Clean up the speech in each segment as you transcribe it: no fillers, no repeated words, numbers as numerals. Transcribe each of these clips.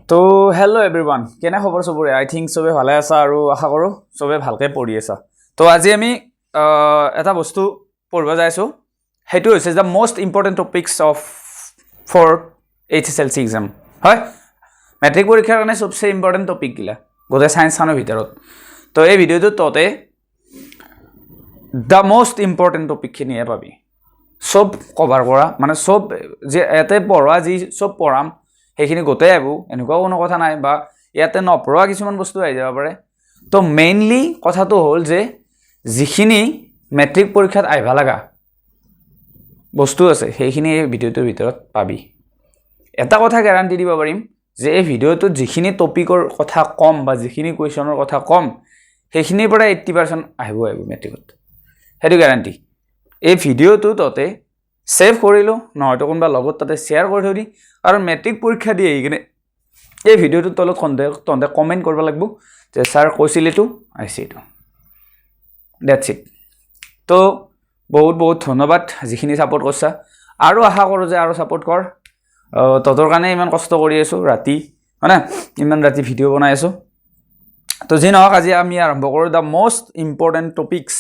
তো hello' everyone, কেনে খবৰ চবৰে? আই থিংক চবে ভালে আছা আৰু আশা কৰোঁ চবে ভালকৈ পঢ়ি আছা। তো আজি আমি এটা বস্তু পঢ়িব যাইছোঁ, সেইটো হৈছে the most important topics for HSLC exam. হয়, মেট্ৰিক পৰীক্ষাৰ কাৰণে চবচে ইম্পৰ্টেণ্ট টপিকগিলা গোটেই ছায়েন্সখনৰ ভিতৰত। তো এই ভিডিঅ'টোত তহঁতে দ্য মষ্ট ইম্পৰ্টেণ্ট টপিকখিনিহে পাবি, চব কভাৰ কৰা, মানে চব যে ইয়াতে পঢ়া যি চব পঢ়াম সেইখিনি গোটেই আহিব, এনেকুৱাও কোনো কথা নাই, বা ইয়াতে নপঢ়া কিছুমান বস্তু আহি যাব পাৰে। তো মেইনলি কথাটো হ'ল যে যিখিনি মেট্ৰিক পৰীক্ষাত আহিব লগা বস্তু আছে সেইখিনি এই ভিডিঅ'টোৰ ভিতৰত পাবি। এটা কথা গেৰাণ্টি দিব পাৰিম যে এই ভিডিঅ'টোত যিখিনি টপিকৰ কথা কম বা যিখিনি কুৱেশ্যনৰ কথা কম সেইখিনিৰ পৰা 80% আহিব মেট্ৰিকত, সেইটো গেৰাণ্টি। এই ভিডিঅ'টো তহঁতে ছেভ কৰিলোঁ, নহয়তো কোনোবা লগত তাতে শ্বেয়াৰ কৰি থৈ দি, কাৰণ মেট্ৰিক পৰীক্ষা দি আহি কিনে এই ভিডিঅ'টোৰ তলত তহঁতে কমেণ্ট কৰিব লাগিব যে ছাৰ কৈছিল এইটো, আহিছে এইটো, ডেটছ ইট। তো বহুত বহুত ধন্যবাদ যিখিনি ছাপোৰ্ট কৰিছা, আৰু আশা কৰোঁ যে আৰু ছাপোৰ্ট কৰ। তহঁতৰ কাৰণে ইমান কষ্ট কৰি আছোঁ, ৰাতি হয়নে, ইমান ৰাতি ভিডিঅ' বনাই আছোঁ। তো যি নহওক, আজি আমি আৰম্ভ কৰোঁ দ্য মষ্ট ইম্পৰ্টেণ্ট টপিকছ।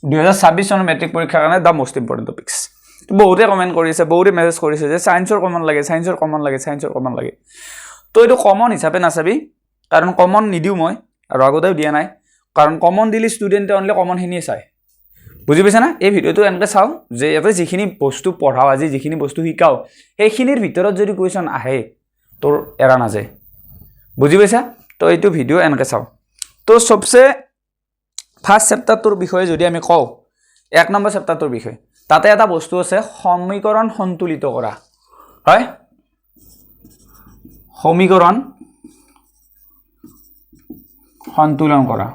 2026 চনৰ মেট্ৰিক পৰীক্ষাৰ কাৰণে দ্য মষ্ট ইম্পৰ্টেণ্ট টপিকছ। বহুতে কমেণ্ট কৰিছে, বহুতে মেছেজ কৰিছে যে ছায়েন্সৰ কমন লাগে, ছায়েন্সৰ কমন লাগে, ছায়েন্সৰ কমন লাগে। তো এইটো কমন হিচাপে নাচাবি, কাৰণ কমন নিদিওঁ মই, আৰু আগতেও দিয়া নাই, কাৰণ কমন দিলে ষ্টুডেণ্টে অনলি কমনখিনিয়ে চায়, বুজি পাইছা না? এই ভিডিঅ'টো এনেকৈ চাওঁ যে ইয়াতে যিখিনি বস্তু পঢ়াওঁ, আজি যিখিনি বস্তু শিকাওঁ সেইখিনিৰ ভিতৰত যদি কুৱেশ্যন আহে তোৰ এৰা নাযায়, বুজি পাইছা? তো এইটো ভিডিঅ' এনেকৈ চাওঁ। তো চবচে ফাৰ্ষ্ট চেপ্টাৰটোৰ বিষয়ে যদি আমি কওঁ, 1 নম্বৰ চেপ্টাৰটোৰ বিষয়ে, তাতে এটা বস্তু আছে সমীকৰণ সন্তুলিত কৰা। হয়, সমীকৰণ সন্তুলন কৰা।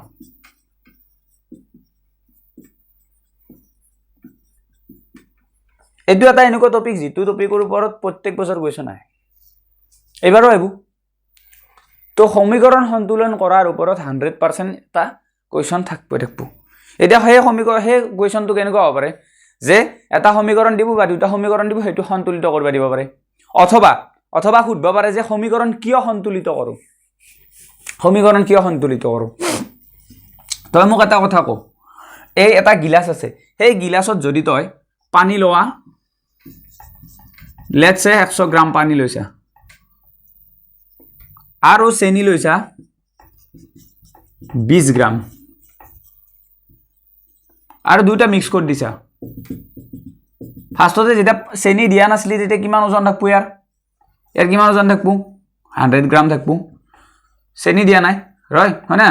এইটো এটা এনেকুৱা টপিক যিটো টপিকৰ ওপৰত প্ৰত্যেক বছৰ কুৱেশ্যন আহে, এইবাৰো আহিব। তো সমীকৰণ সন্তুলন কৰাৰ ওপৰত 100% এটা কুৱেশ্যন থাকিব। এতিয়া সেই কুৱেশ্যনটো কেনেকুৱা হ'ব পাৰে যে এটা সমীকৰণ দিব বা দুটা সমীকৰণ দিব, সেইটো সন্তুলিত কৰিব দিব পাৰে, অথবা সুধিব পাৰে যে সমীকৰণ কিয় সন্তুলিত কৰোঁ, সমীকৰণ কিয় সন্তুলিত কৰোঁ। তই মোক এটা কথা কওঁ, এই এটা গিলাচ আছে, সেই গিলাচত যদি তই পানী লোৱা, লেটছ চে 100 গ্ৰাম পানী লৈছা, আৰু চেনি লৈছা 20 গ্ৰাম, আৰু দুটা মিক্স কৰি দিছা। ফাৰ্ষ্টতে যেতিয়া চেনি দিয়া নাছিলি তেতিয়া কিমান ওজন থাকব, ইয়াৰ কিমান ওজন থাকব? 100 গ্ৰাম থাকব, চেনি দিয়া নাই, হয় না?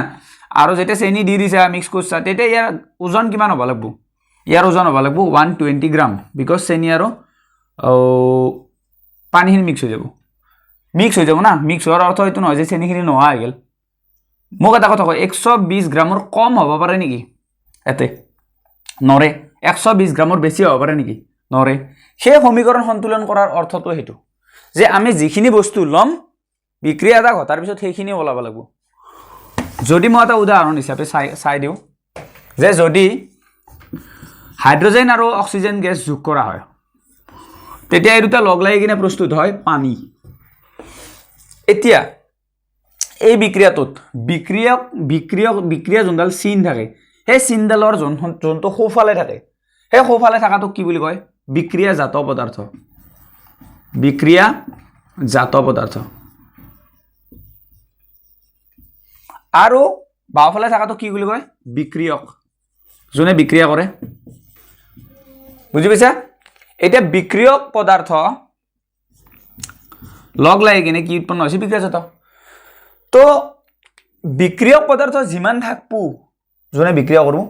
আৰু যেতিয়া চেনি দি দিছা, মিক্স কৰিছা, তেতিয়া ইয়াৰ ওজন কিমান হ'ব লাগিব? ইয়াৰ ওজন হ'ব লাগিব 120 গ্ৰাম, বিকজ চেনি আৰু পানীখিনি মিক্স হৈ যাব না। মিক্স হোৱাৰ অৰ্থ এইটো নহয় যে চেনিখিনি নোহোৱা হৈ গ'ল। মোক এটা কথা কয়, 120 গ্ৰামৰ কম হ'ব পাৰে নেকি? ইয়াতে নৰে। 120 গ্ৰামৰ বেছি হ'ব পাৰে নেকি? নৰে। সেই সমীকৰণ সন্তুলন কৰাৰ অৰ্থটো সেইটো যে আমি যিখিনি বস্তু ল'ম, বিক্ৰিয়া এটা ঘটাৰ পিছত সেইখিনি ওলাব লাগিব। যদি মই এটা উদাহৰণ হিচাপে চাই দিওঁ যে যদি হাইড্ৰজেন আৰু অক্সিজেন গেছ যোগ কৰা হয়, তেতিয়া এই দুটা লগ লাগি কিনে প্ৰস্তুত হয় পানী। এতিয়া এই বিক্ৰিয়াটোত বিক্ৰিয়া যোনডাল চিন থাকে, সেই চিনডালৰ যোনটো সোঁফালে থাকে, সেই সোঁফালে থকাটোক কি বুলি কয়? বিক্ৰিয়াজাত পদাৰ্থ। বিক্ৰিয়াজাত পদাৰ্থ। আৰু বাওঁফালে থকাটো কি বুলি কয়? বিক্ৰিয়ক, যোনে বিক্ৰিয়া কৰে, বুজি পাইছা? এতিয়া বিক্ৰিয়ক পদাৰ্থ লগ লাগি কিনে কি উৎপন্ন হৈছে? বিক্ৰিয়াজাত। তো বিক্ৰিয়ক পদাৰ্থ যিমান থাকব, যোনে বিক্ৰিয়া কৰোঁ,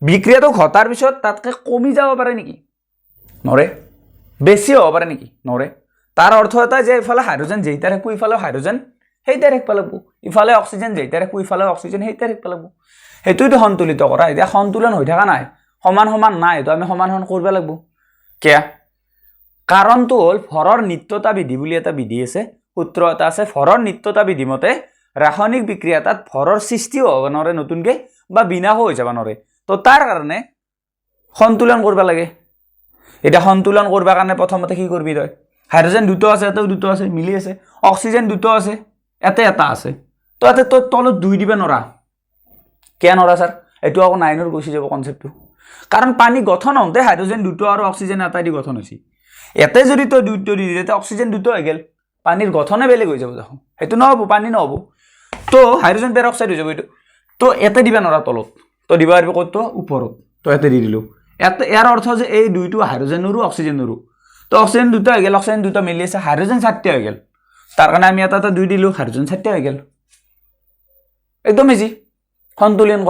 বিক্ৰিয়াটো ঘটাৰ পিছত তাতকৈ কমি যাব পাৰে নেকি? নৰে। বেছি হ'ব পাৰে নেকি? নৰে। তাৰ অৰ্থ এটা যে ইফালে হাইড্ৰজেন যেইটা ৰাখব, ইফালেও হাইড্ৰজেন সেইটা ৰাখিব লাগিব, ইফালে অক্সিজেন যেইটা ৰাখব, ইফালে অক্সিজেন সেইটা ৰাখিব লাগিব। সেইটোতো সন্তুলিত কৰা। এতিয়া সন্তুলন হৈ থকা নাই, সমান নাই, এইটো আমি সমান কৰিব লাগিব। কিয়? কাৰণটো হ'ল ভৰৰ নিত্যতা বিধি বুলি এটা বিধি আছে, সূত্ৰ এটা আছে। ভৰৰ নিত্যতা বিধি মতে ৰাসায়নিক বিক্ৰিয়া এটাত ভৰৰ সৃষ্টিও হ'ব নোৱাৰে নতুনকৈ, বা বিনাশো হৈ যাব নোৱাৰে। তো তাৰ কাৰণে সন্তুলন কৰিব লাগে। এটা সন্তুলন করবার কারণে প্রথমতে কি করবি তই হাইড্রোজেন দুটো আছে এতেও দুটো আছে মিলি আছে অক্সিজেন দুটো আছে এতে এটা আছে তো এতে তোর তলত 2 দিবে নরা কে নরা স্যার এটু আকৌ 9 গুছি যাব কনসেপ্টটো কারণ পানি গঠন হতে হাইড্রোজেন দুটো আর অক্সিজেন এটা দি গঠন হইছি এতে যদি তো দুটো দি দিতে অক্সিজেন দুটো হয়ে গেল পানির গঠনে বেলেগ হয়ে যাব দেখো এটু নহব পানি নহব তো হাইড্রোজেন পেরক্সাইড হয়ে যাব এটু তো এতে দিবা নরা তলত তো দিবা পারবে কত উপরত তো এতে দি দিলো এতে এর অর্থ যে এই দুইটো হাইড্রোজেন নরু অক্সিজেন নরু তো অক্সিজেন দুটো হয়ে গেল অক্সিজেন দুটো মিলি আছে হাইড্রোজেন 4টা হয়ে গেল তার কারণে আমি এটা 2 দিলো হাইড্রোজেন 4টা হয়ে গেল একদম ইজি সন্তুলন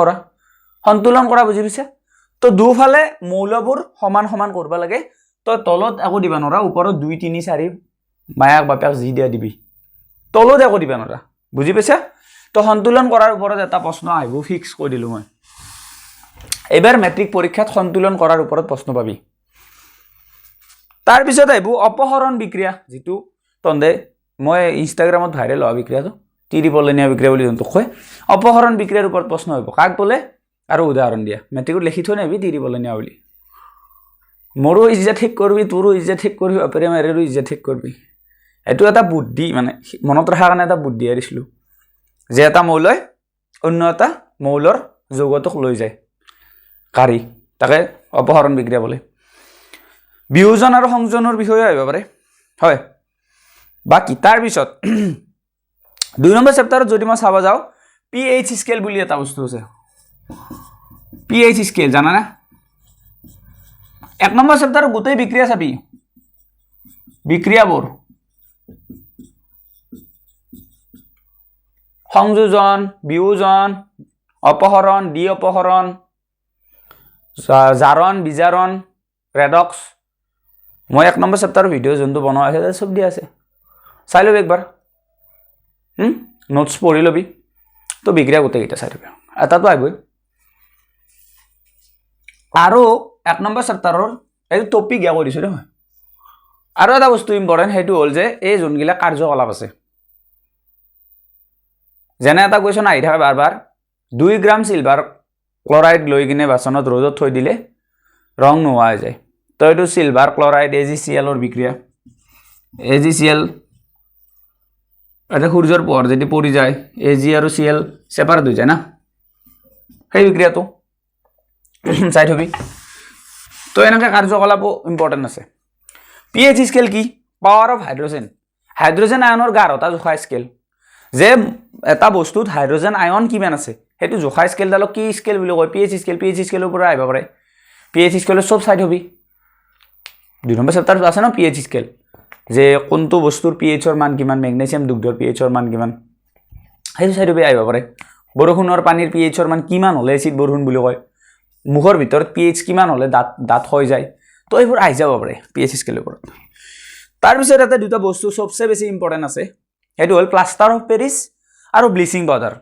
করা বুঝি পিছে তো দুফালে মৌলবোৰ সমান সমান কৰিব লাগে তো তলত আকৌ দিবা নৰা ওপৰত 2 3 4 মায়াক বাপেক জি দিয়া দিবি তলত আকৌ দিবা নৰা বুজি পাইছা তো সন্তুলন কৰাৰ ওপৰত এটা প্ৰশ্ন আহিব ফিক্স কৰি দিলো মই এবাৰ মেট্ৰিক পৰীক্ষাত সন্তুলন কৰাৰ ওপৰত প্ৰশ্ন পাবি তাৰ পিছত আহিব অপহৰণ বিক্ৰিয়া যেটো তন্দে মই ইনষ্টাগ্ৰামত ভাইৰেল হোৱা বিক্ৰিয়াটো ত্ৰিপলনীয়া বিক্রিয়া বলে যোনটো কয় অপহরণ বিক্রিয়ার উপর প্রশ্ন হইব কাক বলে আর উদাহরণ দিয়া মেট্রিকত লিখি থৈ নেবি ত্রিপলনীয়া বলি মোৰো ইজ্জত ঠিক কৰবি তোৰো ইজ্জত ঠিক কৰবি অপৰে মাৰেৰো ইজ্জত ঠিক কৰবি এটো এটা বুদ্ধি মানে মনত ৰাখাৰ কাৰণে এটা বুদ্ধি দিছিলো যে এটা মৌলই অন্য এটা মৌলৰ যৌগটোক লৈ যায় কাৰি তাকে অপহৰণ বিক্ৰিয়া বলে বিয়োজন আৰু সংযোজনৰ বিষয়ে আহিব পাৰে হয় বাকি তাৰ পিছত 2 নম্বৰ চেপ্টাৰত যদি মই চাবা যাও pH স্কেল বুলি এটা বস্তু আছে pH স্কেল জানা না 1 নম্বৰ চেপ্টাৰত গোটেই বিক্ৰিয়া চাবি বিক্ৰিয়াবোৰ সংযোজন বিয়োজন অপহৰণ ডি অপহৰণ জাৰণ বিজাৰণ ৰেডক্স মই 1 নম্বৰ চেপ্টাৰৰ ভিডিও যোনটো বনোৱা আছে সব দিয়া আছে চাই লব একবাৰ নোটস পঢ়ি লবি তো বিক্ৰিয়া গোটেই এটা চাই লবি এটা তো আইবই আৰু 1 নম্বৰ চেপ্টাৰৰ এই টপিক ইয়া কৰিছো ৰে আৰু এটা বস্তু ইম্পৰ্টেন্ট হেতু হল যে এই যোনগিলা কাৰ্যকলাপ আছে যেনে এটা কোৱেশ্চন আহি থাকে বাৰ 2 গ্ৰাম সিলভাৰ ক্লোৰাইড লৈ কিনে বাচনত ৰ'দত থৈ দিলে ৰং নোহোৱা হৈ যায় তো এটো সিলভাৰ ক্লোৰাইড AgCl ৰ বিক্ৰিয়া AgCl এটা সূৰ্যৰ পোহৰ যদি পৰি যায় Ag আৰু Cl সেপাৰেট হৈ যায় না সেই বিক্ৰিয়াটো চাই থবি তো এনেকা কাৰ্যকলাপ ইম্পৰ্টেন্ট আছে pH স্কেল কি পাৱাৰ অফ হাইড্ৰোজেন হাইড্ৰোজেন আয়নৰ গাঢ়তা জোখা স্কেল যে এটা বস্তুত হাইড্ৰোজেন আয়ন কিমান আছে হেতু জোখা স্কেল ডালক কি স্কেল বুলি কয় pH স্কেলৰ পৰা আহিব পাৰে pH স্কেলৰ সব চাই থবি 2 নম্বৰ চেপ্টাৰত আছে না pH স্কেল যে কোনটো বস্তুৰ pH ৰ মান কিমান ম্যাগনেসিয়াম দুগ্ধৰ pH ৰ মান কিমান হেতু চাই থবি আহিব পাৰে বৰষুণৰ পানীৰ pH ৰ মান কিমান হলে এচিড বৰষুণ বুলি কয় মুখৰ ভিতৰত pH কিমান হলে দাঁত হৈ যায় তো এইবোৰ আহি যাব পাৰে pH স্কেলৰ ওপৰত তাৰ পিছত এটা দুটা বস্তু সবচে বেছি ইম্পৰ্টেন্ট আছে হেতু হল প্লাষ্টাৰ অফ পেৰিছ আৰু bleaching powder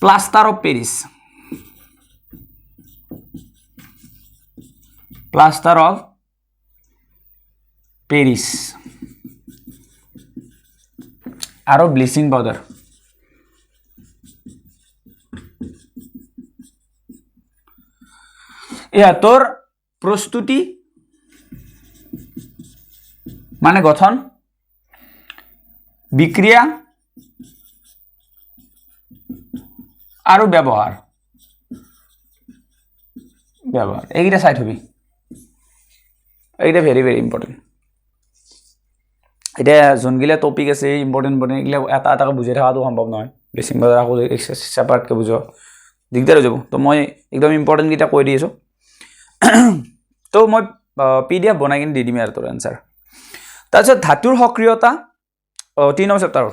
plaster of Paris plaster of Paris আৰু ব্লিচিং পাউডাৰ ইহঁতৰ প্ৰস্তুতি মানে গঠন বিক্ৰিয়া আৰু ব্যৱহাৰ এইটা চাই থবি এইটা ভেরি ভেরি ইম্পর্টেন্ট এটা যোনগিলা টপিক আছে ইম্পর্টেন্ট এগুলা এটা এটা বুঝাই থাকাটো সম্ভৱ নহয় বেছিং বাজাৰ আকৌ সেপাৰেটকে বুঝো দিগদাৰ হৈ যাব তো মই একদম ইম্পৰ্টেন্ট গিটা কৈ দি আছো তো মই PDF বনাই কিনে দি দিম আৰু তোৰ আনসাৰ তাৰপিছত ধাতুৰ সক্ৰিয়তা 3 নম্বৰ চেপ্টাৰ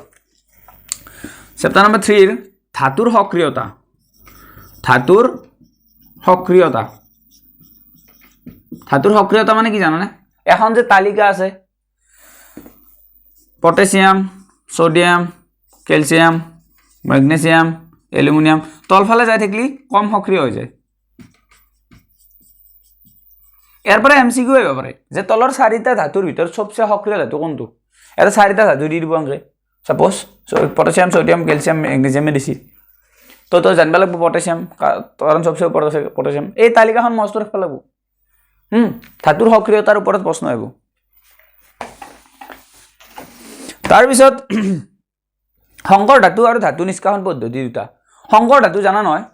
নম্বৰ 3 ধাতুৰ সক্ৰিয়তা মানে কি জানানে এখন যে তালিকা আছে potassium sodium calcium magnesium aluminium তলফালে যাই থাকলি কম সক্রিয় হৈ যায় এর পরে MCQ হইব পারে যে তলৰ চাৰিটা ধাতুৰ ভিতৰত সবচে সক্ৰিয় ধাতু কোনটো এটা চাৰিটা ধাতু দি দিব আংগে suppose potassium sodium calcium magnesium দিছি তো জানবা লাগব পটাছিয়াম কাৰণ সবচে ওপৰত আছে পটাছিয়াম এই তালিকাখন মস্ত ৰাখবা লাগব ধাতুৰ সক্ৰিয়তাৰ ওপৰত প্ৰশ্ন আহিব তাৰপিছত সংকৰ ধাতু আৰু ধাতু নিষ্কাশন পদ্ধতি দুটা সংকৰ ধাতু জানা নহয়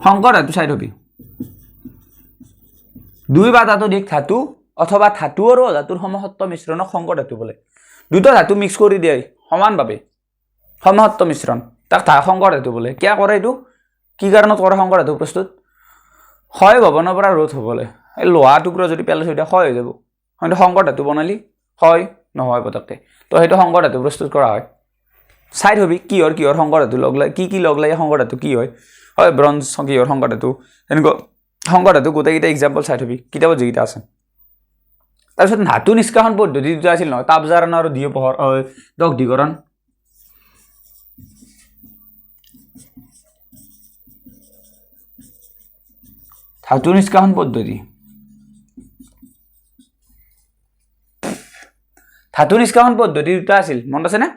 সংকৰ ধাতু চাই থবি দুই বা ততোধিক ধাতু অথবা ধাতু আৰু অধাতুৰ সমসত্ব মিশ্ৰণক সংকৰ ধাতু বোলে দুটা ধাতু মিক্স কৰি দিয়ে সমানভাৱে সমসত্ব মিশ্ৰণ তাক সংকৰ ধাতু বোলে কিয় কৰে এইটো কি কাৰণত কৰে সংকৰ ধাতু প্ৰস্তুত ক্ষয় ভৱনৰ পৰা ৰোধ হ'বলৈ এই লোহা টুকুৰা যদি পেলাই থৈ দিয়া ক্ষয় হৈ যাব কিন্তু সংকৰ ধাতু বনালি ক্ষয় নহয় পতককে তো সেইটো সংকৰ ধাতু প্ৰস্তুত কৰা হয় চাই থবি কিহৰ সংকৰ ধাতু লগ লাগে কি লগ লাগে সংকৰ ধাতু কি হয় ব্ৰঞ্জ কিহৰ সংকৰ ধাতু এনেকুৱা সংকৰ ধাতু গোটেইকেইটা এক্সাম্পল চাই থবি কিতাপত যিকেইটা আছে তাৰপিছত ধাতু নিষ্কাশন পদ্ধতি দুটা আছিল নহয় তাপজাৰণ আৰু দগ্ধীকৰণ ধাতু নিষ্কাশন পদ্ধতি দুটা আছিল মনত আছে নে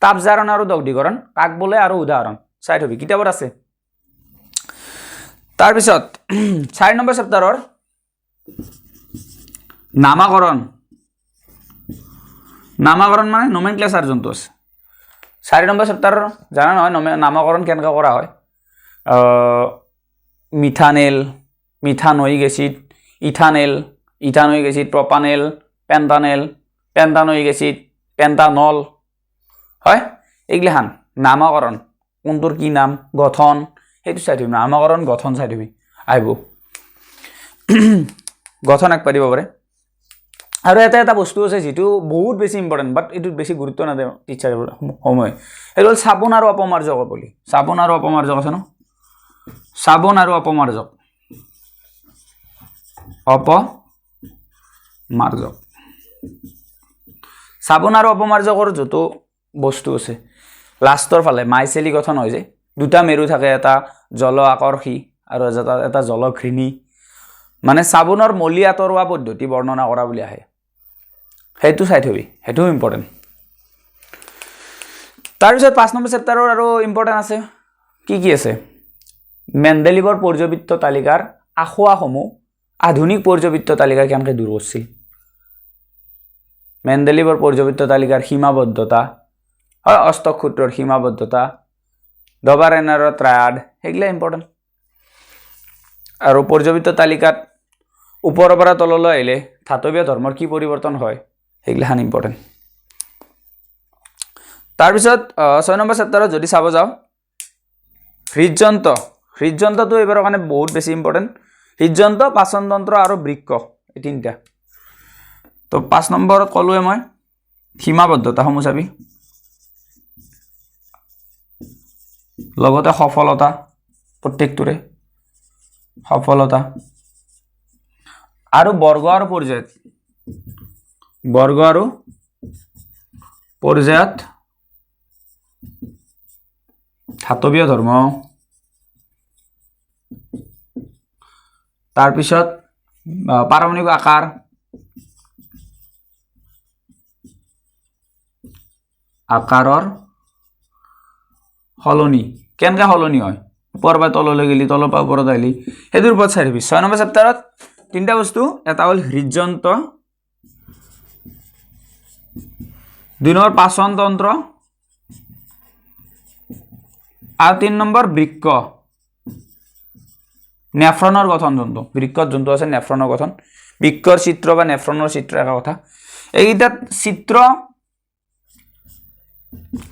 তাপজাৰণ আৰু দগ্ধীকৰণ কাক বোলে আৰু উদাহৰণ চাই থবি কিতাপত আছে তাৰপিছত 4 নম্বৰ চেপ্টাৰৰ নামাকৰণ মানে নমেনক্লেচাৰ যোনটো আছে 4 নম্বৰ চেপ্টাৰৰ জানা নহয় নামাকৰণ কেনেকৈ কৰা হয় methanal methanoic acid ethanoic acid propanal pentanoic acid pentanol হয় এইগিলাখান নামাকৰণ কোনটোৰ কি নাম গঠন সেইটো চাই থবি নামাকৰণ গঠন চাই থবি আহিব গঠন এক পাৰিব পাৰে আৰু এটা বস্তু আছে যিটো বহুত বেছি ইম্পৰ্টেণ্ট বাট এইটোত বেছি গুৰুত্ব নাযায় টিচাৰে সময় সেইটো হ'ল চাবোন আৰু অপমাৰ্জক বুলি চাবোন আৰু অপমাৰ্জক আছে ন চাবোন আৰু অপমাৰ্জক চাবোন আৰু অপমাৰ্জকৰ যত বস্তু আছে লাষ্টৰ ফালে মাইচেলি গঠন হয় যে দুটা মেৰু থাকে এটা জল আকৰ্ষী আৰু এটা জলঘৃণী মানে চাবোনৰ মলি আঁতৰোৱা পদ্ধতি বৰ্ণনা কৰা বুলি আহে সেইটো চাই থবি সেইটো ইম্পৰ্টেণ্ট তাৰপিছত 5 নম্বৰ চেপ্টাৰৰ আৰু ইম্পৰ্টেণ্ট আছে কি আছে মেণ্ডেলিভৰ পৰ্যবৃত্ত তালিকাৰ আসোঁৱাহসমূহ আধুনিক পৰ্যবৃত্ত তালিকাৰ কেনেকৈ দূৰ কৰিছিল মেণ্ডেলিভৰ পৰ্যবৃত্ত তালিকাৰ সীমাবদ্ধতা হয় অষ্টক সূত্ৰৰ সীমাবদ্ধতা ডবাৰেনাৰৰ ট্ৰায়াড সেইগিলা ইম্পৰ্টেণ্ট আৰু পৰ্যবৃত্ত তালিকাত ওপৰৰ পৰা তললৈ আহিলে ধাতৱীয় ধৰ্মৰ কি পৰিৱৰ্তন হয় সেইগিলাখান ইম্পৰ্টেণ্ট তাৰপিছত 6 নম্বৰ চেপ্টাৰত যদি চাব যাওঁ হৃদযন্ত্ৰটো এইবাৰৰ কাৰণে বহুত বেছি ইম্পৰ্টেণ্ট হৃদযন্ত্ৰ পাচনতন্ত্ৰ আৰু বৃক্ক এই তিনিটা তো 5 নম্বৰত ক'লোৱে মই সীমাবদ্ধতাসমূহ চাবি লগতে সফলতা প্ৰত্যেকটোৰে সফলতা আৰু বৰ্গ আৰু পৰ্যায়ত ধাতৱীয় ধৰ্ম তাৰপিছত পাৰমাণৱিক আকাৰৰ সলনি কেনেকৈ সলনি হয় ওপৰৰ পৰা তললৈ গেলি তলৰ পৰা ওপৰত আহিলি সেইটোৰ ওপৰত চাই থবি 6 নম্বৰ চেপ্টাৰত তিনিটা বস্তু এটা হ'ল হৃদযন্ত্ৰ 2 নম্বৰ পাচনতন্ত্ৰ আৰু 3 নম্বৰ বৃক্ক নেফ্ৰনৰ গঠন যোনটো বৃক্কত যোনটো আছে নেফ্ৰনৰ গঠন বৃক্কৰ চিত্ৰ বা নেফ্ৰনৰ চিত্ৰ একা কথা এইকেইটাত চিত্ৰ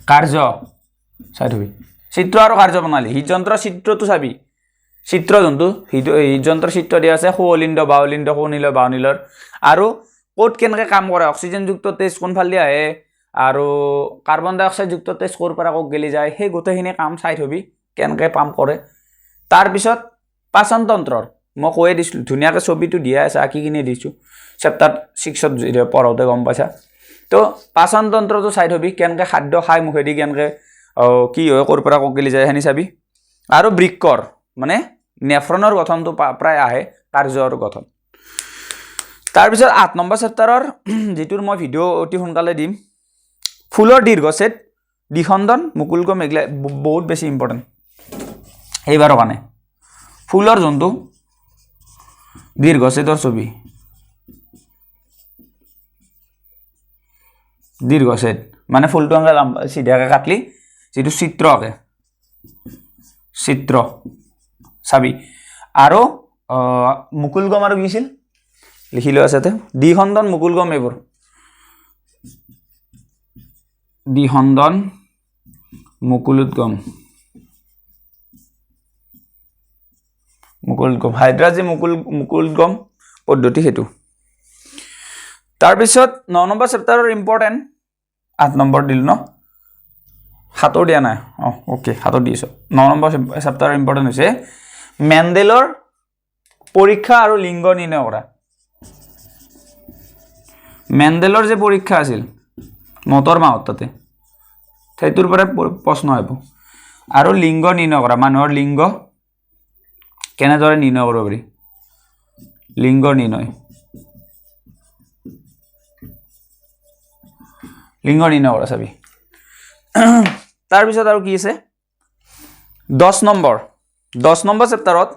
কাৰ্য চাই থবি চিত্ৰ আৰু কাৰ্য প্ৰণালী হৃদযন্ত্ৰ চিত্ৰটো চাবি চিত্ৰ যোনটো হৃদযন্ত্ৰ চিত্ৰ দিয়া আছে সোৱলিণ্ড বাহুলিণ্ড সোৱনিল বাহুনিলৰ আৰু ক'ত কেনেকৈ কাম কৰে অক্সিজেনযুক্ত তেজ কোনফালে আহে আৰু কাৰ্বন ডাই অক্সাইডযুক্ত তেজ ক'ৰ পৰা ক'ত গেলি যায় সেই গোটেইখিনি কাম চাই থবি কেনেকৈ পাম্প কৰে তাৰপিছত পাচনতন্ত্ৰৰ মই কৈয়ে দিছিলোঁ ধুনীয়াকৈ ছবিটো দিয়া আছে আঁকি কিনে দিছোঁ চেপ্টাৰ 6ত পঢ়োঁতে গম পাইছা তো পাচনতন্ত্ৰটো চাই থবি কেনেকৈ খাদ্য খাই মুখেদি কেনেকৈ কি হয় ক'ৰ পৰা ক'ত গেলি যায় সেনে চাবি আৰু বৃক্কৰ মানে নেফ্ৰনৰ গঠনটো প্ৰায় আহে কাৰ্যৰ গঠন তাৰপিছত 8 নম্বৰ চেপ্টাৰৰ যিটোৰ মই ভিডিঅ' অতি সোনকালে দিম ফুলৰ দীৰ্ঘছেদ দ্বিখণ্ডন মুকুলক মেঘলা বহুত বেছি ইম্পৰ্টেণ্ট এইবাৰৰ কাৰণে ফুলৰ যোনটো দীৰ্ঘছেদৰ ছবি দীৰ্ঘছেদ মানে ফুলটো আগে সিধাকে কাটলি যেটো চিত্ৰ আকে চিত্ৰ চাবি আৰু মুকুলগম আৰু কি আছিল লিখিলো আছে দ্বিখণ্ডন মুকুলগম এইবোৰ দ্বিখণ্ডন মুকুলোদ্গম হাইড্ৰাজি মুকুলগম পদ্ধতি হেতু তাৰ পিছত 9 নম্বৰ চেপ্টাৰৰ ইম্পৰ্টেন্ট 8 নম্বৰ দিল ন হাতৰ দিয়া নাই ওকে হাতৰ দিছো 9 নম্বৰ চেপ্টাৰৰ ইম্পৰ্টেন্ট হৈছে মেন্ডেলৰ পৰীক্ষা আৰু লিংগ নিৰ্ণয় কৰা মেন্ডেলৰ যে পৰীক্ষা আছিল মটৰ মাহত তাতে সেইটোৰ পৰা প্ৰশ্ন আহিব আৰু লিংগ নিৰ্ণয় কৰা মানুহৰ লিংগ কেনেদৰে নিৰ্ণয় কৰিব পাৰি লিংগ নিৰ্ণয় কৰা চাবি তাৰ পিছত আৰু কি আছে 10 নম্বৰ চেপ্টাৰত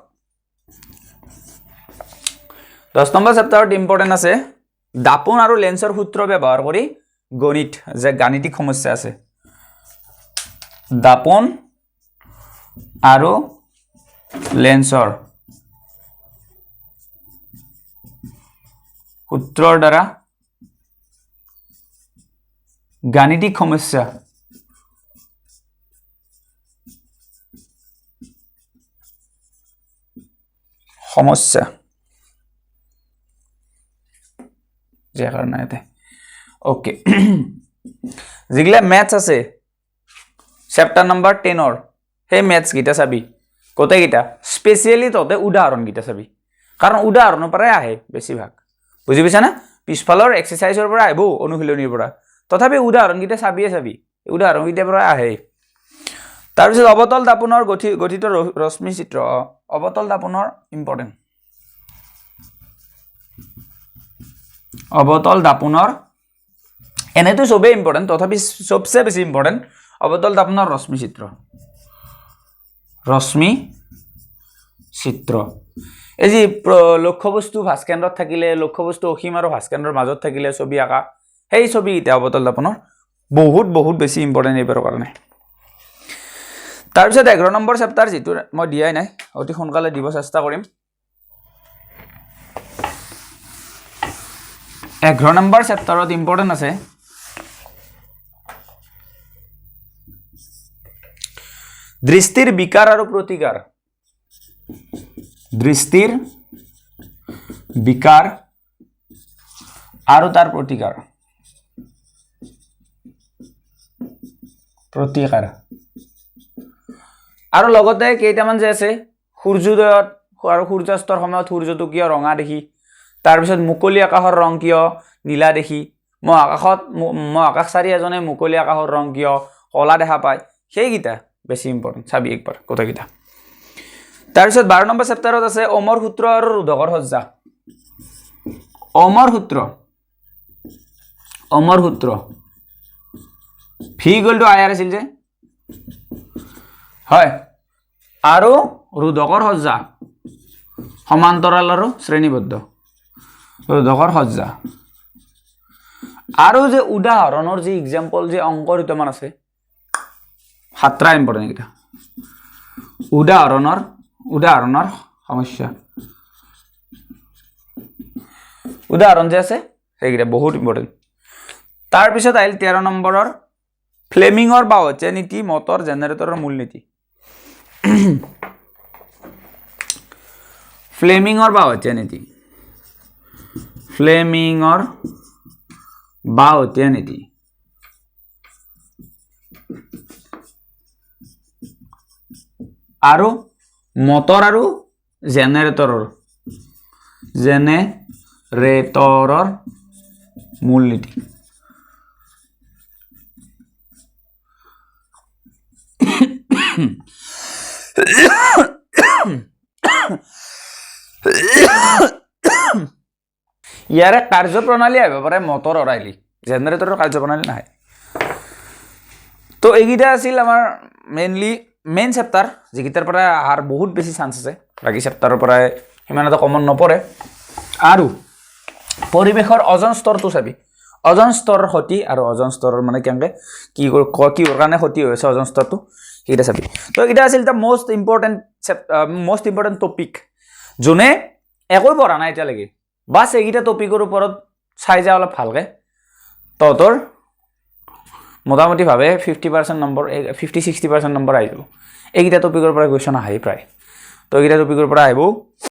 10 নম্বৰ চেপ্টাৰত ইম্পৰ্টেন্ট আছে দাপোন আৰু লেন্সৰ সূত্ৰ ব্যৱহাৰ কৰি গণিত যে গাণিতিক সমস্যা আছে দাপোন আৰু লেন্সৰ সূত্ৰৰ দ্বাৰা গাণিতিক সমস্যা যে কাৰণে এতে ওকে যিগলা ম্যাথছ আছে চেপ্টাৰ নম্বৰ 10 ৰ হে ম্যাথছ গিটা চাবি কোতে গিটা স্পেশালি ততে উদাহৰণ গিটা চাবি কাৰণ উদাহৰণৰ পৰাই আহে বেছিভাগ বুজি পাইছা না পিছফালৰ এক্সাৰসাইজৰ পৰা আহিব অনুশীলনীৰ পৰা তথাপি উদাহৰণ গিটা চাবি উদাহৰণ গিটা পৰা আহে তাৰ পিছত অবতল দাপোনৰ গঠিত ৰশ্মি চিত্ৰ অবতল দাপোনৰ ইম্পৰ্টেন্ট অবতল দাপোনৰ এনেতো সবে ইম্পৰ্টেন্ট তথাপি সবচেয়ে বেছি ইম্পৰ্টেন্ট অবতল দাপোনৰ ৰশ্মি চিত্ৰ এই যে লক্ষ্যবস্তু ভাস্কেন্দ্ৰত থাকিলে লক্ষ্যবস্তু অসীম আৰু ভাস্কেন্দ্ৰৰ মাজত থাকিলে ছবি আঁকা সেই ছবি এটা অবতল দাপোনৰ বহুত বেছি ইম্পৰ্টেন্ট এইবাৰৰ কাৰণে তাৰ পিছত 11 নম্বৰ চেপ্টাৰ যেটো মই দিয়াই নাই অতি সোনকালে দিব চেষ্টা কৰিম 11 নম্বৰ চেপ্টাৰত ইম্পৰ্টেন্ট আছে দৃষ্টিৰ বিকাৰ আৰু প্ৰতিকাৰ দৃষ্টিৰ বিকাৰ আৰু তাৰ প্ৰতিকাৰ আৰু লগতে কেইটামান যে আছে সূৰ্যোদয়ত আৰু সূৰ্যাস্তৰ সময়ত সূৰ্যটো কিয় ৰঙা দেখি তাৰ পিছত মুকলি আকাশৰ ৰং কিয় নীলা দেখি মহাকাশচাৰী এজনে মুকলি আকাশৰ ৰং কিয় কলা দেখা পায় সেইগিটা বেছি ইম্পৰ্টেন্ট চাবি একবাৰ কথাগিটা তাৰ পিছত 12 নম্বৰ চেপ্টাৰত আছে অমৰ সূত্ৰ আৰু ৰোধকৰ সজ্জা অমৰ সূত্ৰ v = ir আছিল যে হয় আৰু ৰোধকৰ সজ্জা সমান্তৰাল আৰু শ্ৰেণীবদ্ধ ৰোধকৰ সজ্জা আৰু যে উদাহৰণৰ যে এক্সাম্পল যে অংকৰ দুটামান আছে সাতটা ইম্পৰ্টেন্ট এটা উদাহৰণৰ সমস্যা উদাহৰণ যে আছে সেইগিটা বহুত ইম্পৰ্টেন্ট তাৰ পিছত আহিল 13 নম্বৰৰ ফ্লেমিঙৰ বাহ্য নীতি মটৰ জেনাৰেটৰৰ মূলনীতি ফ্লেমিঙৰ বাহ্য নীতি আৰু মটৰ আৰু জেনাৰেটৰৰ মূলনীতি ইয়াৰে কাৰ্যপ্ৰণালী আহিব পাৰে মটৰ অৰাইলি জেনাৰেটৰৰ কাৰ্যপ্ৰণালী নাই তো এইগিটা আছিল আমাৰ মেইন চেপ্টাৰ যিগিটাৰ পৰা আহাৰ বহুত বেছি চান্স আছে বাকি চেপ্টাৰৰ পৰা সিমান এটা কমন নপৰে আৰু পৰিৱেশৰ অজন স্তৰটো চাবি অজন স্তৰৰ ক্ষতি আৰু অজন স্তৰৰ মানে কেনেকৈ কিহৰ কাৰণে ক্ষতি হৈ আছে অজন স্তৰটো সেইকেইটা চাবি তো এইকেইটা আছিল এটা মষ্ট ইম্পৰ্টেণ্ট টপিক যোনে একোৱে পঢ়া নাই এতিয়ালৈকে বাছ এইকেইটা টপিকৰ ওপৰত চাই যায় অলপ ভালকৈ তহঁতৰ মোটামুটিভাৱে 50% নম্বৰ 50-60% নম্বৰ আহি যাব এইকেইটা টপিকৰ পৰা কুৱেশ্যন আহেই প্ৰায় তো এইকেইটা টপিকৰ পৰা আহিব